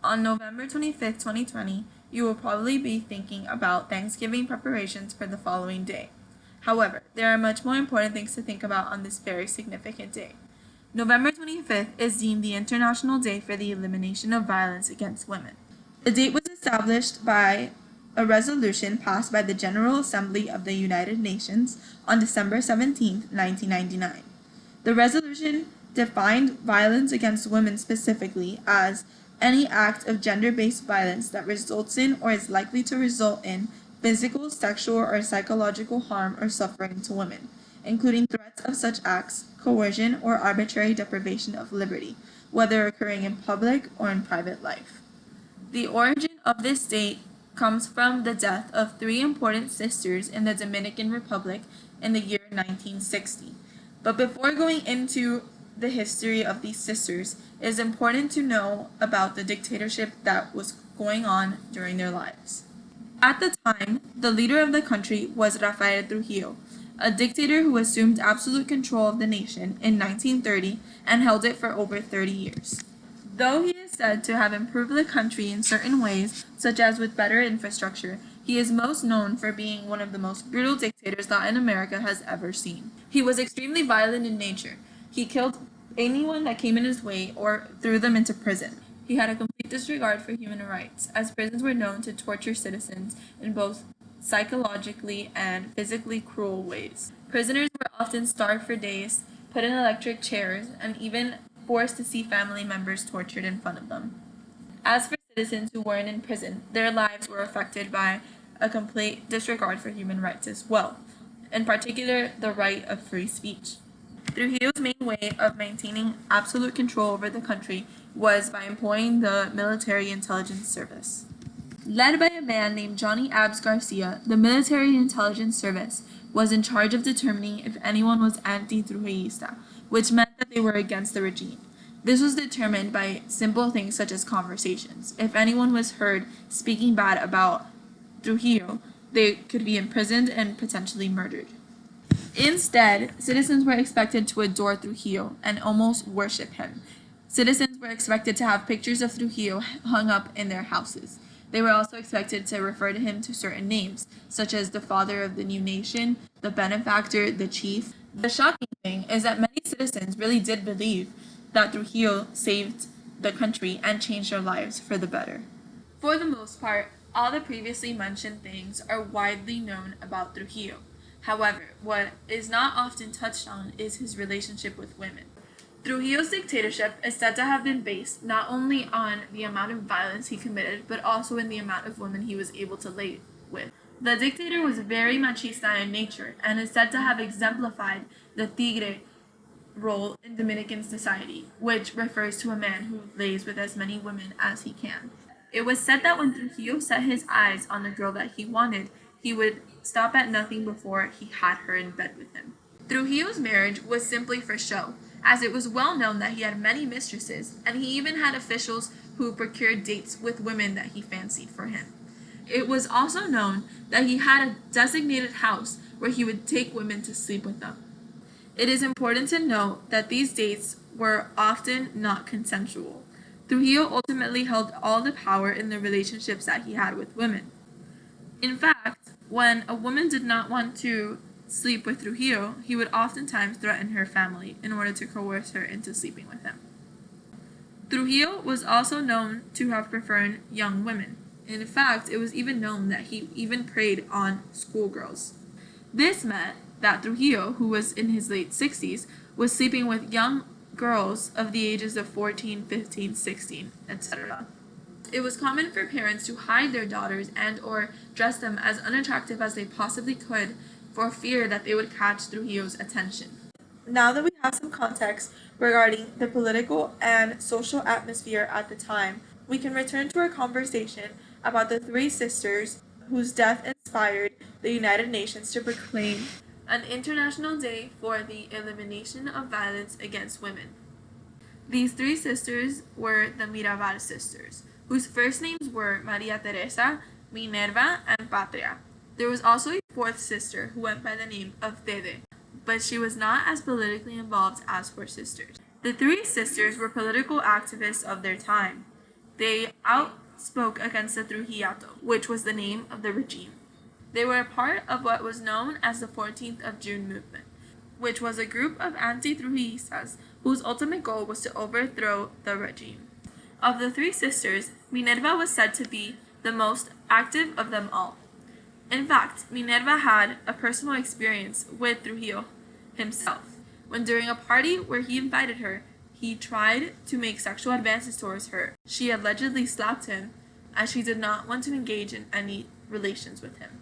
On November 25th, 2020, you will probably be thinking about Thanksgiving preparations for the following day. However, there are much more important things to think about on this very significant day. November 25th is deemed the International Day for the Elimination of Violence Against Women. The date was established by a resolution passed by the General Assembly of the United Nations on December 17, 1999. The resolution defined violence against women specifically as any act of gender-based violence that results in or is likely to result in physical, sexual, or psychological harm or suffering to women, including threats of such acts, coercion, or arbitrary deprivation of liberty, whether occurring in public or in private life. The origin of this date comes from the death of three important sisters in the Dominican Republic in the year 1960. But before going into the history of these sisters, it is important to know about the dictatorship that was going on during their lives. At the time, the leader of the country was Rafael Trujillo, a dictator who assumed absolute control of the nation in 1930 and held it for over 30 years. Though he is said to have improved the country in certain ways, such as with better infrastructure, he is most known for being one of the most brutal dictators Latin America has ever seen. He was extremely violent in nature. He killed anyone that came in his way or threw them into prison. He had a complete disregard for human rights, as prisons were known to torture citizens in both psychologically and physically cruel ways. Prisoners were often starved for days, put in electric chairs, and even forced to see family members tortured in front of them. As for citizens who weren't in prison, their lives were affected by a complete disregard for human rights as well, in particular the right of free speech. Trujillo's main way of maintaining absolute control over the country was by employing the military intelligence service. Led by a man named Johnny Abs Garcia, the military intelligence service was in charge of determining if anyone was anti-Trujillista, which meant that they were against the regime. This was determined by simple things such as conversations. If anyone was heard speaking bad about Trujillo, they could be imprisoned and potentially murdered. Instead, citizens were expected to adore Trujillo and almost worship him. Citizens were expected to have pictures of Trujillo hung up in their houses. They were also expected to refer to him to certain names, such as the father of the new nation, the benefactor, the chief. The shocking thing is that many citizens really did believe that Trujillo saved the country and changed their lives for the better. For the most part, all the previously mentioned things are widely known about Trujillo. However, what is not often touched on is his relationship with women. Trujillo's dictatorship is said to have been based not only on the amount of violence he committed, but also in the amount of women he was able to lay with. The dictator was very machista in nature and is said to have exemplified the tigre role in Dominican society, which refers to a man who lays with as many women as he can. It was said that when Trujillo set his eyes on the girl that he wanted, he would stop at nothing before he had her in bed with him. Trujillo's marriage was simply for show, as it was well known that he had many mistresses, and he even had officials who procured dates with women that he fancied for him. It was also known that he had a designated house where he would take women to sleep with them. It is important to note that these dates were often not consensual. Trujillo ultimately held all the power in the relationships that he had with women. In fact, when a woman did not want to sleep with Trujillo, he would oftentimes threaten her family in order to coerce her into sleeping with him. Trujillo was also known to have preferred young women. In fact, it was even known that he even preyed on schoolgirls. This meant that Trujillo, who was in his late 60s, was sleeping with young girls of the ages of 14, 15, 16, etc. It was common for parents to hide their daughters and or dress them as unattractive as they possibly could for fear that they would catch Trujillo's attention. Now that we have some context regarding the political and social atmosphere at the time, we can return to our conversation about the three sisters whose death inspired the United Nations to proclaim an International Day for the Elimination of Violence Against Women. These three sisters were the Mirabal sisters, whose first names were Maria Teresa, Minerva, and Patria. There was also a fourth sister who went by the name of Tede, but she was not as politically involved as her sisters. The three sisters were political activists of their time. They outspoke against the Trujillo, which was the name of the regime. They were a part of what was known as the 14th of June movement, which was a group of anti-Trujillistas whose ultimate goal was to overthrow the regime. Of the three sisters, Minerva was said to be the most active of them all. In fact, Minerva had a personal experience with Trujillo himself, when during a party where he invited her, he tried to make sexual advances towards her. She allegedly slapped him, as she did not want to engage in any relations with him.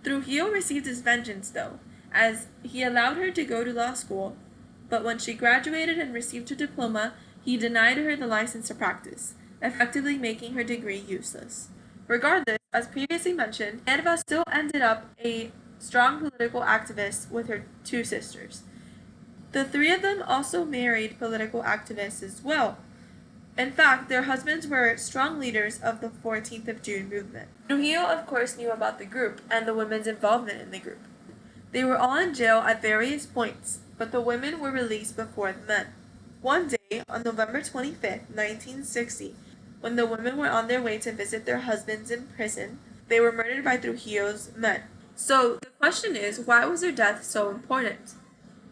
Trujillo received his vengeance, though, as he allowed her to go to law school, but when she graduated and received her diploma, he denied her the license to practice, effectively making her degree useless. Regardless, as previously mentioned, Minerva still ended up a strong political activist with her two sisters. The three of them also married political activists as well. In fact, their husbands were strong leaders of the 14th of June movement. Trujillo, of course, knew about the group and the women's involvement in the group. They were all in jail at various points, but the women were released before the men. One day, on November 25, 1960, when the women were on their way to visit their husbands in prison, they were murdered by Trujillo's men. So the question is, why was their death so important?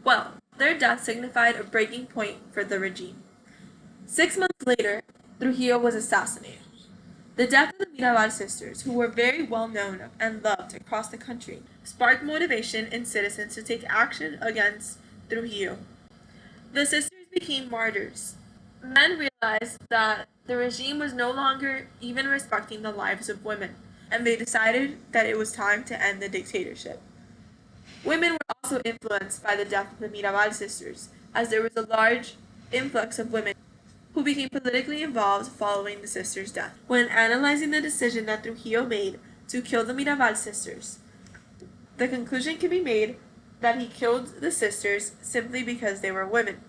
Well, their death signified a breaking point for the regime. 6 months later, Trujillo was assassinated. The death of the Mirabal sisters, who were very well known and loved across the country, sparked motivation in citizens to take action against Trujillo. The sisters became martyrs. Men realized that the regime was no longer even respecting the lives of women, and they decided that it was time to end the dictatorship. Women were also influenced by the death of the Mirabal sisters, as there was a large influx of women who became politically involved following the sisters' death. When analyzing the decision that Trujillo made to kill the Mirabal sisters, the conclusion can be made that he killed the sisters simply because they were women.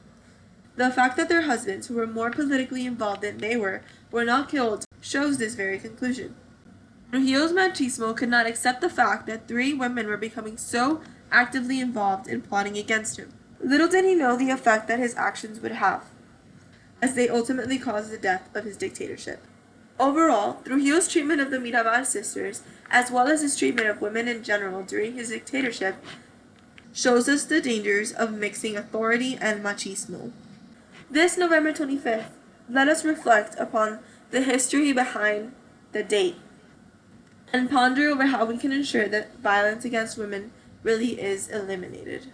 The fact that their husbands, who were more politically involved than they were not killed, shows this very conclusion. Trujillo's machismo could not accept the fact that three women were becoming so actively involved in plotting against him. Little did he know the effect that his actions would have, as they ultimately caused the death of his dictatorship. Overall, Trujillo's treatment of the Mirabal sisters, as well as his treatment of women in general during his dictatorship, shows us the dangers of mixing authority and machismo. This November 25th, let us reflect upon the history behind the date and ponder over how we can ensure that violence against women really is eliminated.